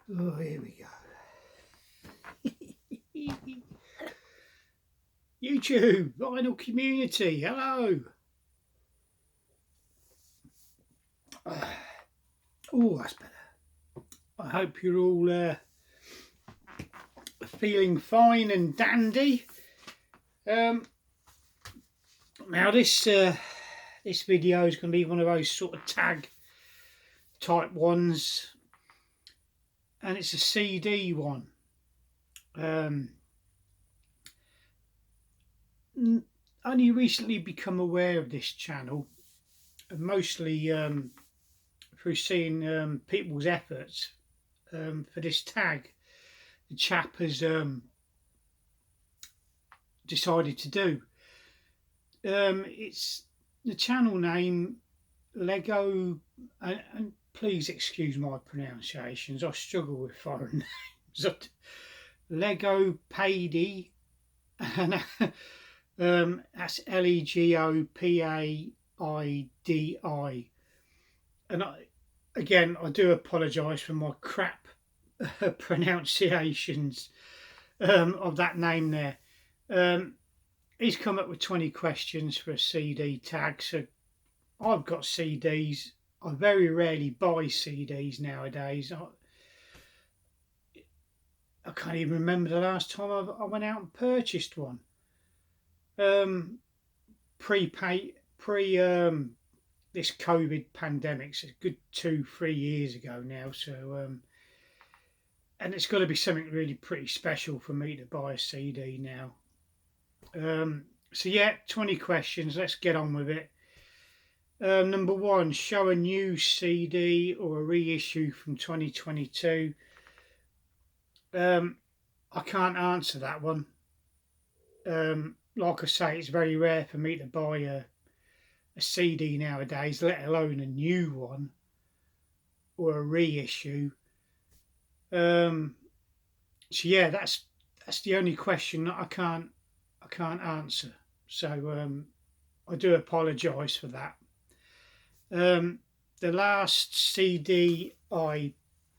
Oh, here we go. YouTube, vinyl community, hello. Oh, that's better. I hope you're all feeling fine and dandy. Now this video is going to be one of those sort of tag type ones, and it's a CD one. Only recently become aware of this channel, mostly through seeing people's efforts for this tag the chap has decided to do. It's the channel name Lego, and please excuse my pronunciations, I struggle with foreign names. LEGOPAIDI, and that's LEGOPAIDI. And I do apologise for my crap pronunciations of that name there. He's come up with 20 questions for a CD tag. So I've got CDs. I very rarely buy CDs nowadays. I can't even remember the last time I went out and purchased one. Pre this COVID pandemic, so a good 2-3 years ago now. So and it's got to be something really pretty special for me to buy a CD now. So yeah, 20 questions. Let's get on with it. Number one, show a new CD or a reissue from 2022. I can't answer that one. Like I say, it's very rare for me to buy a CD nowadays, let alone a new one or a reissue. So yeah, that's the only question that I can't answer. So I do apologise for that. The last CD I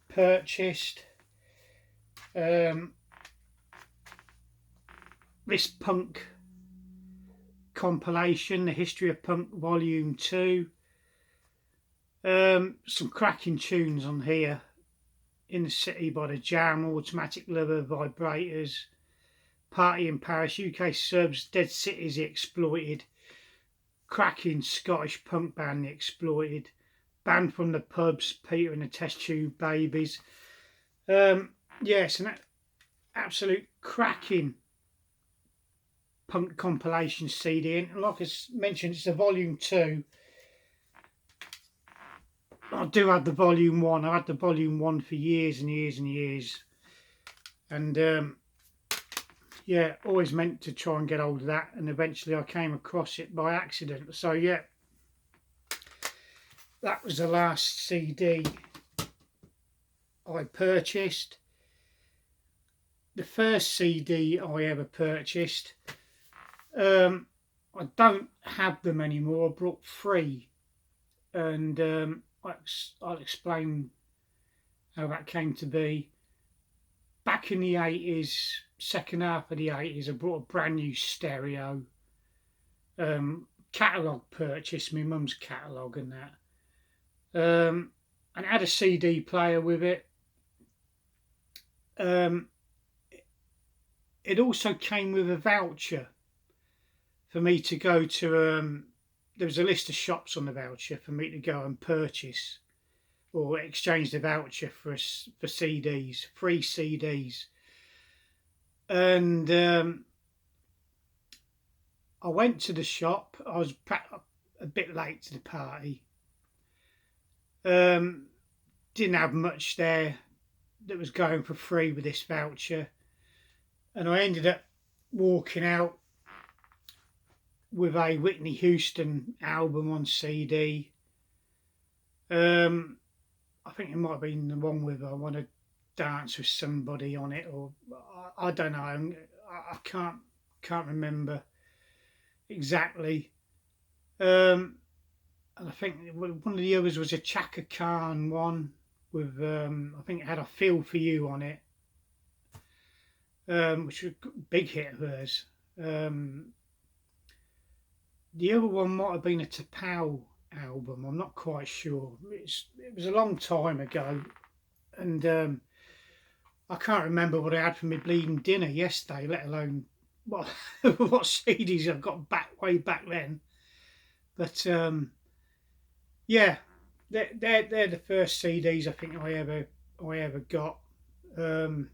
purchased, this punk compilation, The History of Punk Volume 2. Some cracking tunes on here. In the City by The Jam, Automatic Lover, Vibrators, Party in Paris, UK Subs, Dead Cities, The Exploited, cracking Scottish punk band The Exploited, Band from the Pubs, Peter and the Test Tube Babies. Yes, an absolute cracking punk compilation CD, and like I mentioned, it's a volume 2. I do have the volume 1. I had the volume 1 for years and years and years, and yeah, always meant to try and get hold of that, and eventually I came across it by accident. So yeah, that was the last CD I purchased. The first CD I ever purchased, I don't have them anymore. I brought 3, and I'll explain how that came to be. Back in the 80s, second half of the 80s, I brought a brand new stereo. Catalogue purchase, my mum's catalogue and that. And it had a CD player with it. It also came with a voucher for me to go to, there was a list of shops on the voucher for me to go and purchase or exchange the voucher for CDs, free CDs. And I went to the shop. I was a bit late to the party. Didn't have much there that was going for free with this voucher. And I ended up walking out with a Whitney Houston album on CD. I think it might have been the one with I Want to Dance with Somebody on it, or I don't know. I can't remember exactly. And I think one of the others was a Chaka Khan one. with I think it had "I Feel For You" on it, which was a big hit of hers. The other one might have been a Tapao album. I'm not quite sure. It was a long time ago, and I can't remember what I had for my bleeding dinner yesterday, let alone what what CDs I've got way back then. But yeah, they're the first CDs I think I ever got. Um,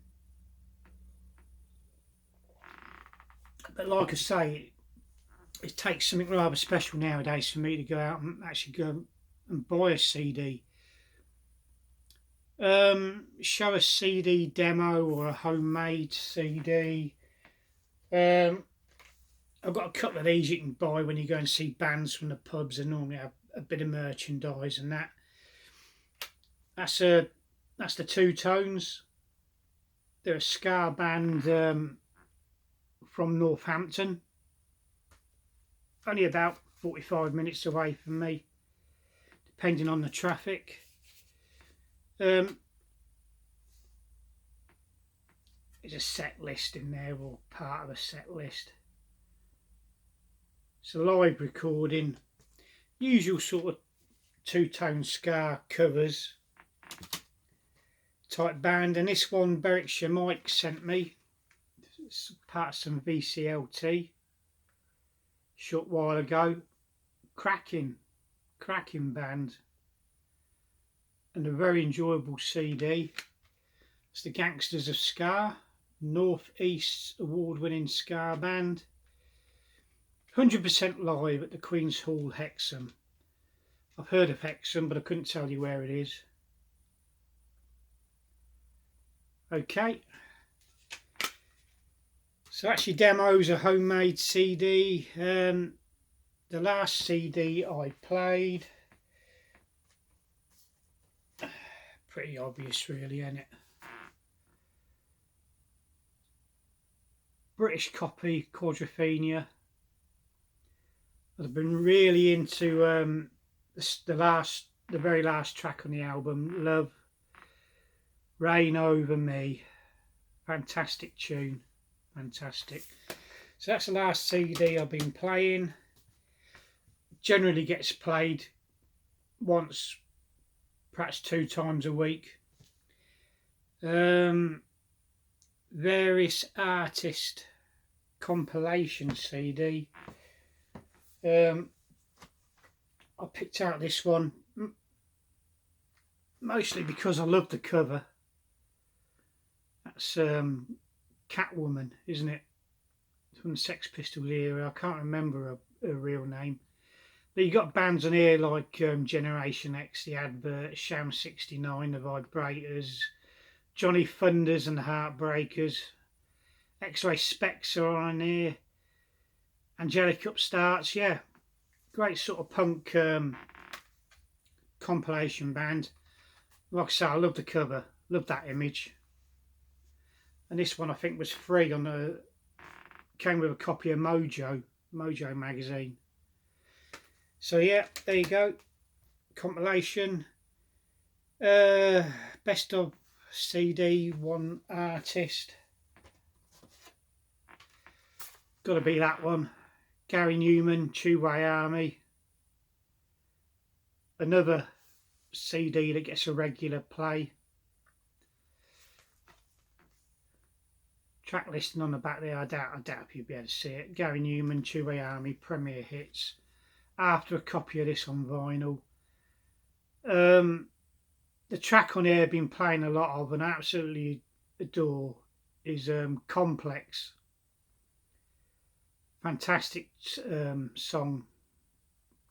but like I say, it takes something rather special nowadays for me to go out and actually go and buy a CD. Show a CD demo or a homemade CD. I've got a couple of these you can buy when you go and see bands from the pubs. They normally have a bit of merchandise and that. That's the Two Tones. They're a ska band from Northampton. Only about 45 minutes away from me, depending on the traffic. There's a set list in there, or part of a set list. It's a live recording, usual sort of two-tone ska covers type band, and this one Berwickshire Mike sent me. It's part of some VCLT short while ago. Cracking band, and a very enjoyable CD. It's the Gangsters of Ska, North East award-winning ska band. 100% live at the Queen's Hall, Hexham. I've heard of Hexham, but I couldn't tell you where it is. Okay. So actually demos a homemade CD. The last CD I played, pretty obvious really, isn't it? British copy, Quadrophenia. I've been really into the very last track on the album, Love, Rain Over Me. Fantastic tune, fantastic. So that's the last CD I've been playing. Generally gets played once, perhaps 2 times a week. Various artist compilation CD. I picked out this one mostly because I love the cover. That's Catwoman, isn't it? It's from the Sex Pistols era. I can't remember her real name. But you got bands on here like Generation X, The Advert, Sham 69, The Vibrators, Johnny Thunders and the Heartbreakers, X-Ray Specs are on here, Angelic Upstarts. Yeah, great sort of punk compilation band. Like I say, I love the cover, love that image. And this one I think was free on the, came with a copy of Mojo magazine. So yeah, there you go, compilation. Best of CD, one artist. Got to be that one. Gary Newman, Two-Way Army. Another CD that gets a regular play. Track listing on the back there, I doubt if you'll be able to see it. Gary Newman, Two-Way Army, Premier Hits. After a copy of this on vinyl. The track on here I've been playing a lot of and I absolutely adore is Complex. Fantastic song,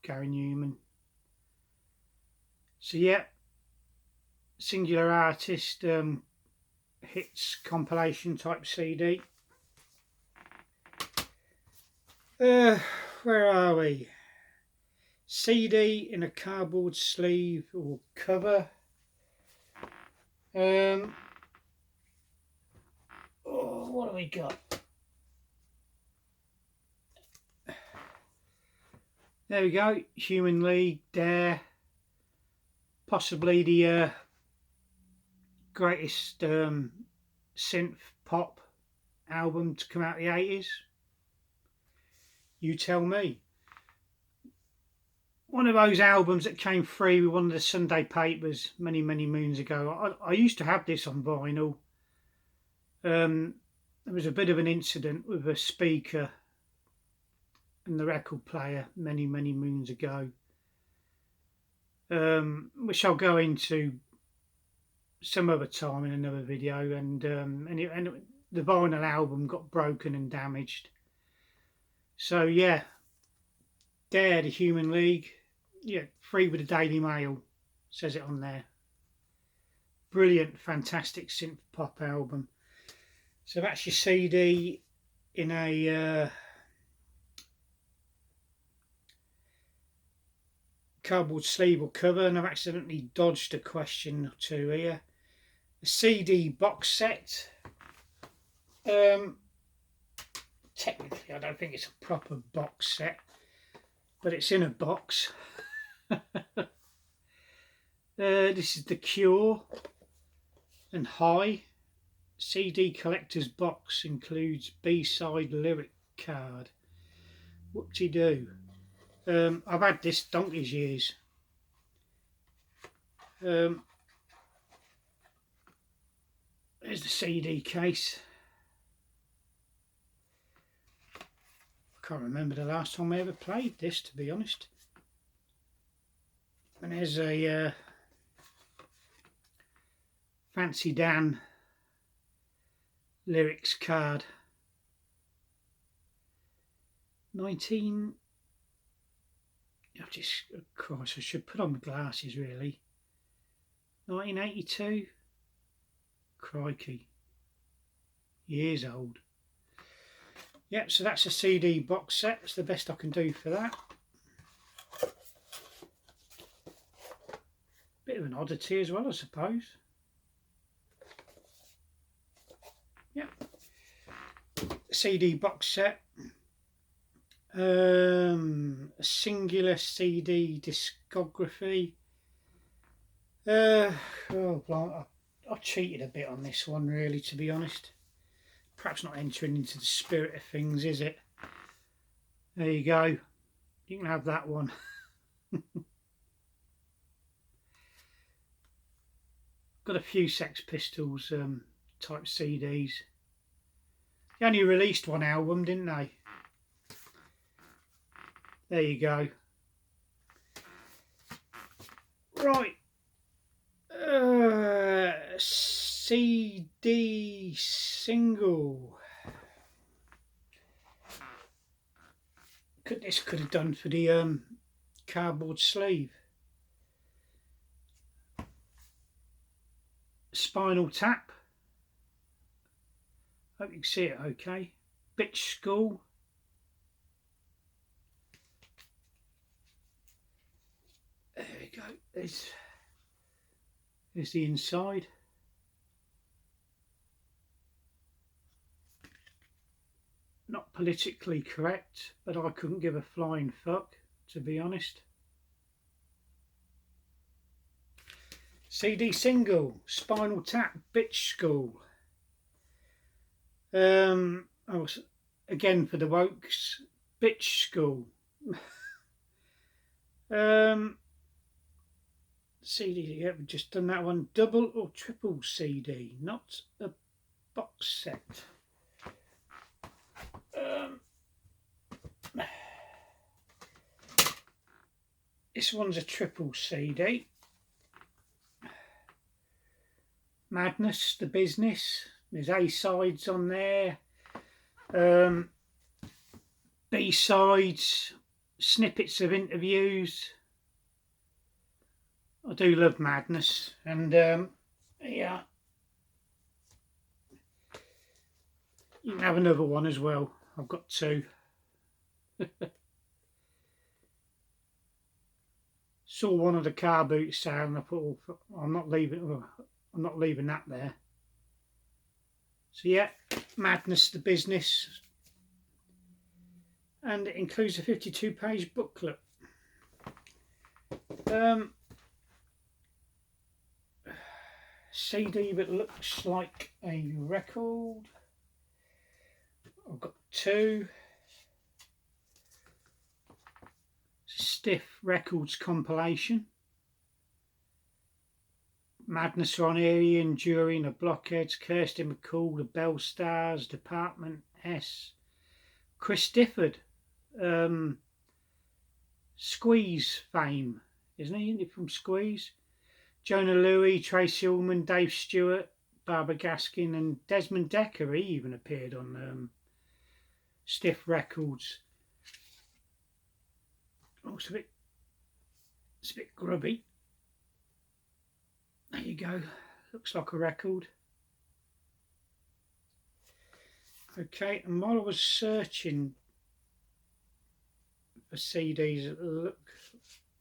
Gary Newman. So yeah, singular artist hits compilation type CD. Where are we? CD in a cardboard sleeve or cover. Oh, what do we got? There we go. Human League, Dare. Possibly the greatest synth pop album to come out of the 80s? You tell me. One of those albums that came free with one of the Sunday papers many moons ago. I used to have this on vinyl. There was a bit of an incident with a speaker and the record player many moons ago, which I'll go into some other time in another video. And the vinyl album got broken and damaged. So yeah, Dare, the Human League, yeah, free with the Daily Mail, says it on there. Brilliant, fantastic synth pop album. So that's your CD in a cardboard sleeve or cover, and I've accidentally dodged a question or two here. A CD box set. Technically, I don't think it's a proper box set, but it's in a box. This is The Cure and High. CD collector's box includes B-side lyric card. Whoop-de-doo. I've had this donkey's years. There's the CD case. I can't remember the last time I ever played this, to be honest. And there's a Fancy Dan lyrics card. 19... I've just... Of course, I should put on my glasses, really. 1982? Crikey. Years old. Yep, so that's a CD box set. It's the best I can do for that. Bit of an oddity as well, I suppose. Yep. CD box set. A singular CD discography. I've cheated a bit on this one, really, to be honest. Perhaps not entering into the spirit of things, is it? There you go. You can have that one. Got a few Sex Pistols type CDs. They only released one album, didn't they? There you go. Right. CD single. This could have done for the cardboard sleeve. Spinal Tap. Hope you can see it okay. Bitch School. There we go. There's the inside. Not politically correct, but I couldn't give a flying fuck, to be honest. CD single, Spinal Tap, Bitch School. Again for the wokes, Bitch School. CD, yeah, we've just done that one. Double or triple CD, not a box set. This one's a triple CD. Madness, the Business. There's A-sides on there. B-sides, snippets of interviews. I do love Madness, and yeah, you can have another one as well. I've got two. Saw one of the car boot sale, and I thought, oh, I'm not leaving that there. So yeah, Madness, the Business, and it includes a 52-page booklet. CD that looks like a record. I've got two. Stiff Records compilation. Madness on Erie, Enduring, The Blockheads, Kirsty McCall, The Bell Stars, Department S. Chris Difford, Squeeze fame, isn't he? Isn't he from Squeeze? Jonah Louie, Tracy Ullman, Dave Stewart, Barbara Gaskin, and Desmond Decker. He even appeared on Stiff Records. Oh, it's a bit grubby. There you go. Looks like a record. Okay, and while I was searching for CDs that look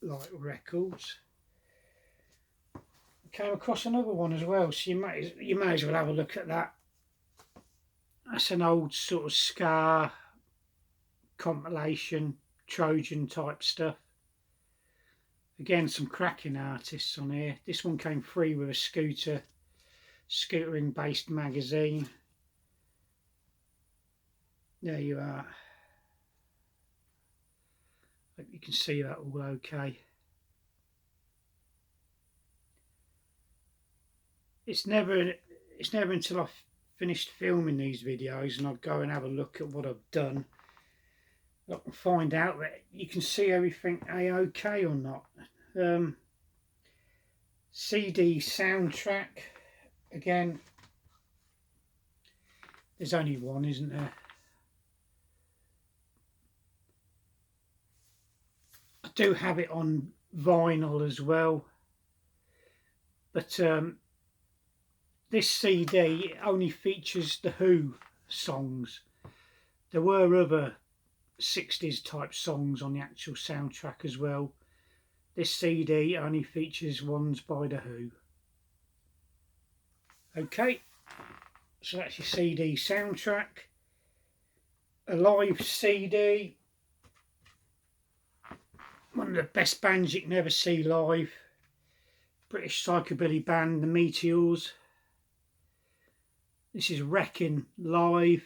like records, I came across another one as well. So you may as well have a look at that. That's an old sort of ska compilation, Trojan type stuff. Again, some cracking artists on here. This one came free with a scootering based magazine. There you are. Hope you can see that all okay. It's never until I've finished filming these videos and I go and have a look at what I've done, I can find out that you can see everything A-OK or not. CD soundtrack, again, there's only one, isn't there? I do have it on vinyl as well, but this CD only features the Who songs. There were other 60s type songs on the actual soundtrack as well. This CD only features ones by the Who. Okay, so that's your CD soundtrack. A live CD. One of the best bands you can ever see live. British psychobilly band, the Meteors. This is Wrecking live.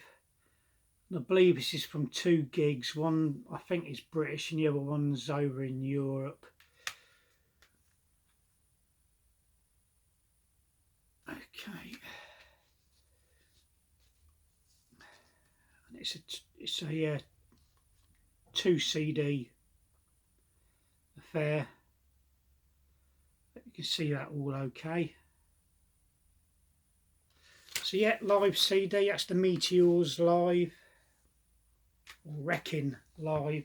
And I believe this is from 2 gigs. One I think is British and the other one's over in Europe. Okay. And it's a 2 CD affair. You can see that all okay. So yeah, live CD, that's the Meteors live, or Wrecking live.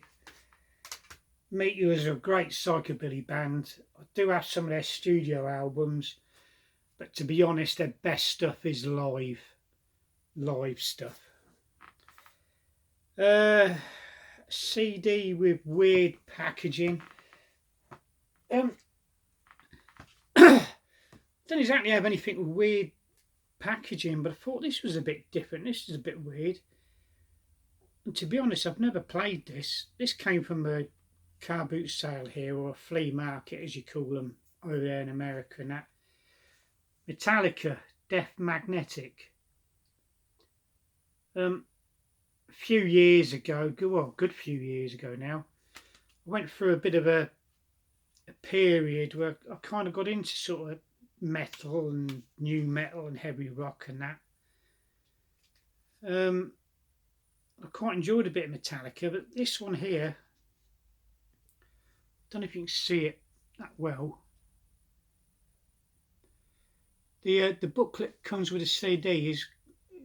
Meteors are a great psychobilly band. I do have some of their studio albums, but to be honest, their best stuff is live stuff. CD with weird packaging. Don't exactly have anything with weird packaging, but I thought this was a bit different. This is a bit weird. And to be honest, I've never played this. This came from a car boot sale here, or a flea market as you call them over there in America and that. Metallica, Death Magnetic. A few years ago, well, good few years ago now, I went through a bit of a period where I kind of got into sort of metal and new metal and heavy rock and that. I quite enjoyed a bit of Metallica, but this one here, I don't know if you can see it that well. The booklet comes with a CD. It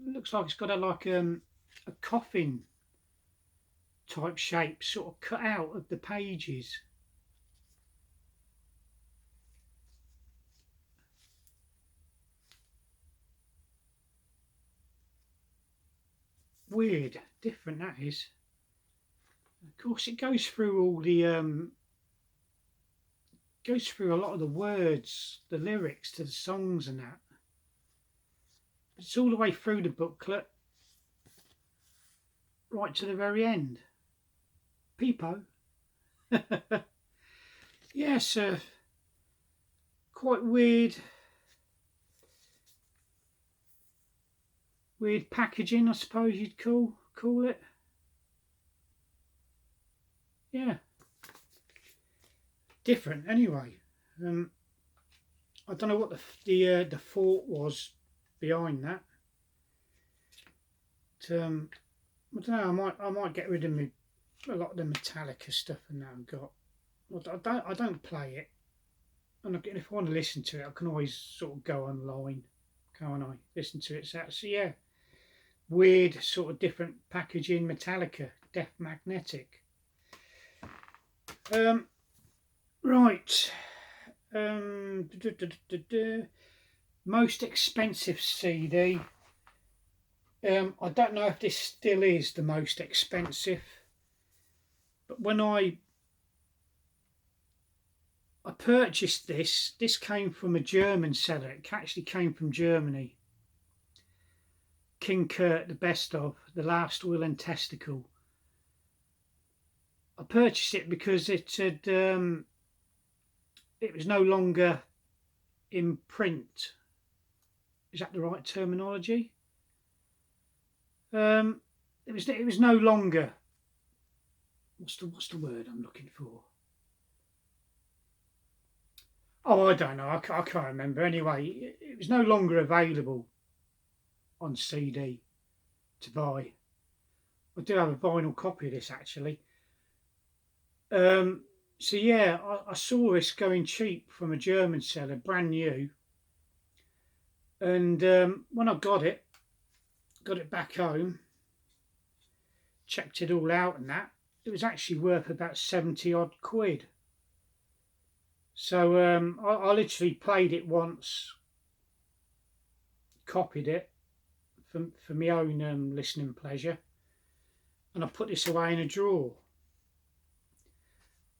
looks like it's got a coffin type shape sort of cut out of the pages. Weird, different that is. Of course, it goes through all the goes through a lot of the words, the lyrics to the songs and that. It's all the way through the booklet, right to the very end. Peepo. Yes, quite weird. weird packaging, I suppose you'd call it. Yeah, different anyway. I don't know what the thought was behind that. But, I don't know. I might get rid of a lot of the Metallica stuff and that I've got. I don't play it, and if I want to listen to it, I can always sort of go online, can't I? Listen to it. So yeah, weird sort of different packaging Metallica, Death Magnetic. Right. Most expensive CD. I don't know if this still is the most expensive, but when I purchased this came from a German seller. It actually came from Germany. King Kurt, the best of, The Last Will and Testicle. I purchased it because it had it was no longer in print. Is that the right terminology? It was no longer. What's the word I'm looking for? Oh, I don't know. I can't remember. Anyway, it was no longer available on CD to buy. I do have a vinyl copy of this actually. So yeah, I saw this going cheap from a German seller, brand new. And when I got it back home, checked it all out and that, it was actually worth about 70 odd quid. So I literally played it once, copied it for my own listening pleasure, and I put this away in a drawer.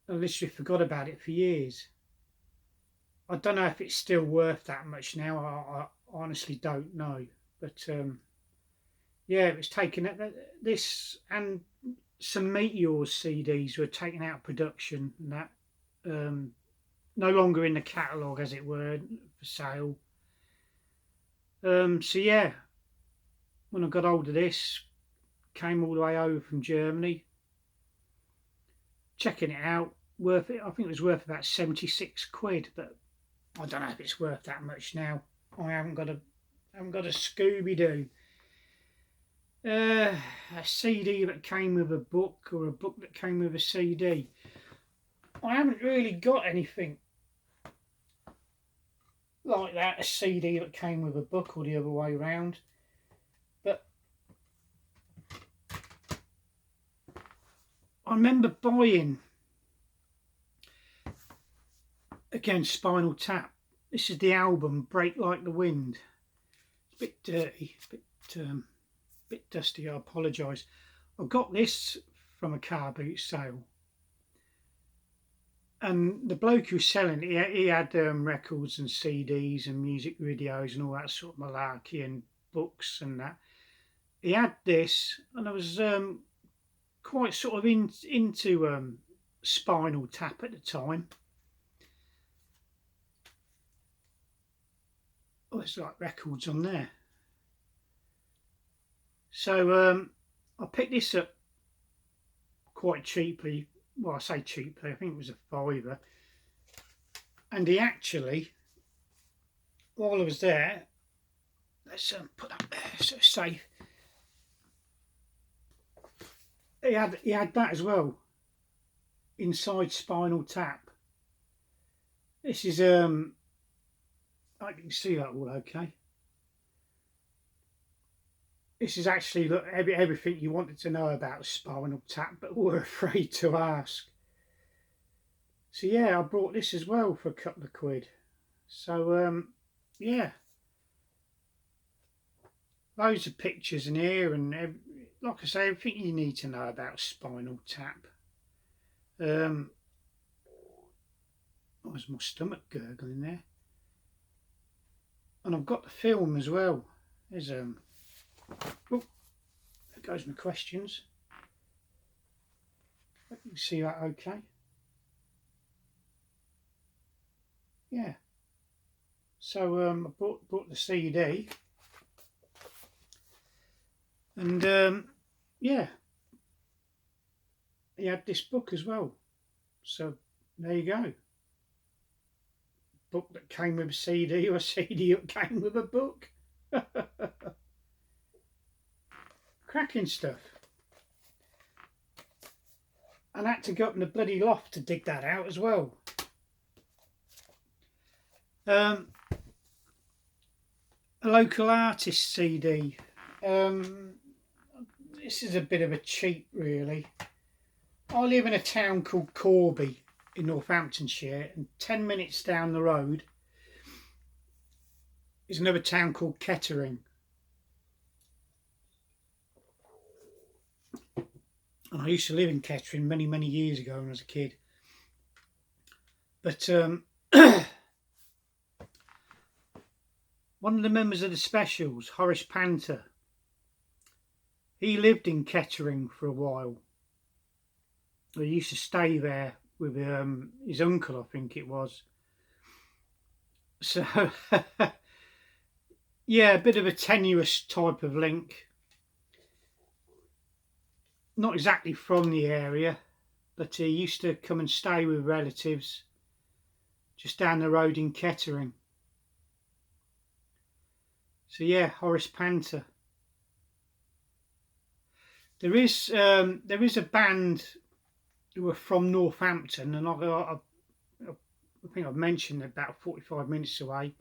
I literally forgot about it for years. I don't know if it's still worth that much now. I honestly don't know. But yeah, it was taken at this, and some Meteors CDs were taken out of production and that. No longer in the catalogue, as it were, for sale. So yeah, when I got hold of this, came all the way over from Germany, checking it out, worth it. I think it was worth about 76 quid, but I don't know if it's worth that much now. I haven't got a Scooby-Doo. A CD that came with a book, or a book that came with a CD. I haven't really got anything like that, a CD that came with a book or the other way around. But I remember buying, again, Spinal Tap. This is the album Break Like the Wind. It's a bit dirty, bit dusty, I apologise. I got this from a car boot sale, and the bloke who was selling it, he had records and CDs and music videos and all that sort of malarkey, and books and that. He had this, and I was quite sort of into Spinal Tap at the time. Oh, there's like records on there. So I picked this up quite cheaply. Well, I say cheaply, I think it was a £5. And he actually, while I was there, let's put that there so it's safe. He had that as well, inside Spinal Tap. This is I can see that all okay. This is actually, look, everything you wanted to know about Spinal Tap but were afraid to ask. So yeah, I bought this as well for a couple of quid. So yeah, loads of pictures in here, and like I say, everything you need to know about Spinal Tap. Oh, there's my stomach gurgling there. And I've got the film as well. There's oh, there goes my questions. Let me see that okay. Yeah. So I bought the CD. And yeah, he had this book as well. So there you go. Book that came with a CD, or a CD that came with a book. Cracking stuff. And I had to go up in the bloody loft to dig that out as well. A local artist CD. This is a bit of a cheat, really. I live in a town called Corby in Northamptonshire, and 10 minutes down the road is another town called Kettering. And I used to live in Kettering many, many years ago when I was a kid. But one of the members of the Specials, Horace Panther, he lived in Kettering for a while. He used to stay there with his uncle, I think it was. So, yeah, a bit of a tenuous type of link. Not exactly from the area, but he used to come and stay with relatives just down the road in Kettering. So yeah, Horace Panther. There is a band who are from Northampton, and I think I've mentioned about 45 minutes away. And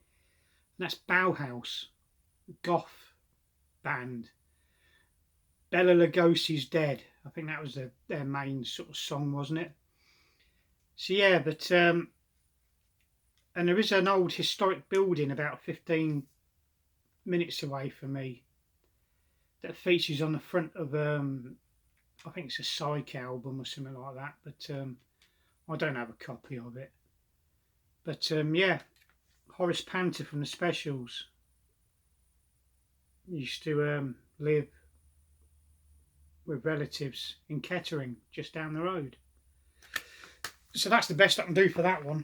that's Bauhaus, goth band. Bela Lugosi's Dead. I think that was their main sort of song, wasn't it? So yeah, but and there is an old historic building about 15 minutes away from me that features on the front of I think it's a Psych album or something like that, but I don't have a copy of it. But yeah, Horace Panther from the Specials used to live with relatives in Kettering, just down the road. So that's the best I can do for that one.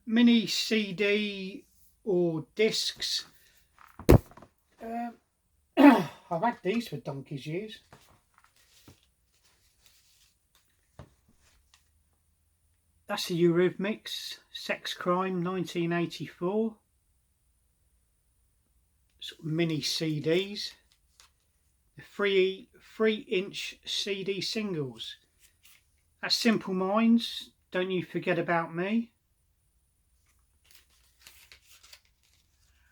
Mini CD or discs. I've had these for donkey's years. That's the Eurythmics Sex Crime 1984. Sort of mini CDs. The 3-inch CD singles. That's Simple Minds, Don't You Forget About Me.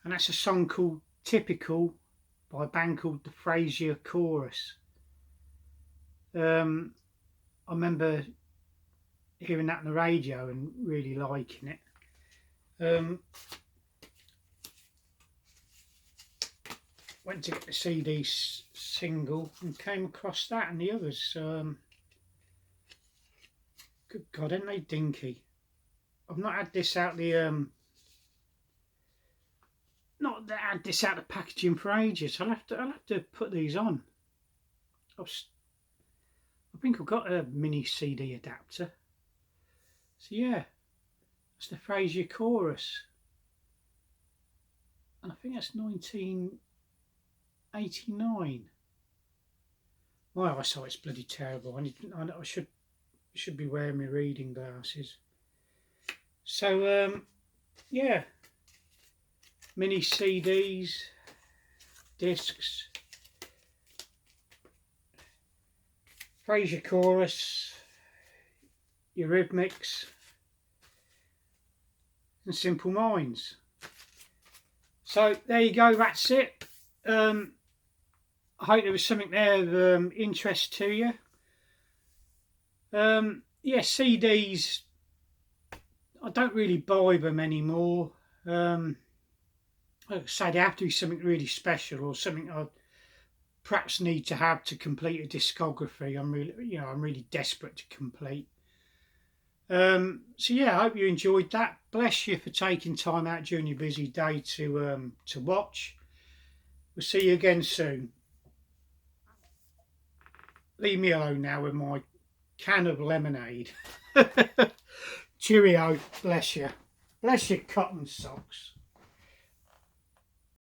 And that's a song called Typical by a band called the Frasier Chorus. I remember hearing that on the radio and really liking it. Went to get the CD single and came across that and the others. Good God, ain't they dinky? I've not had this out the not had this out of packaging for ages. I'll have to put these on. I think I've got a mini CD adapter. So yeah, that's the Frasier Chorus, and I think that's 1989. My eyesight's bloody terrible. I should be wearing my reading glasses. So yeah, mini CDs, discs, Frasier Chorus, Eurythmics, and Simple Minds. So there you go, that's it. I hope there was something there of interest to you. Yeah, CDs, I don't really buy them anymore. Like I say, they have to be something really special or something I perhaps need to have to complete a discography. I'm really desperate to complete. So yeah, I hope you enjoyed that. Bless you for taking time out during your busy day to watch. We'll see you again soon. Leave me alone now with my can of lemonade. Cheerio. Bless you. Bless your cotton socks.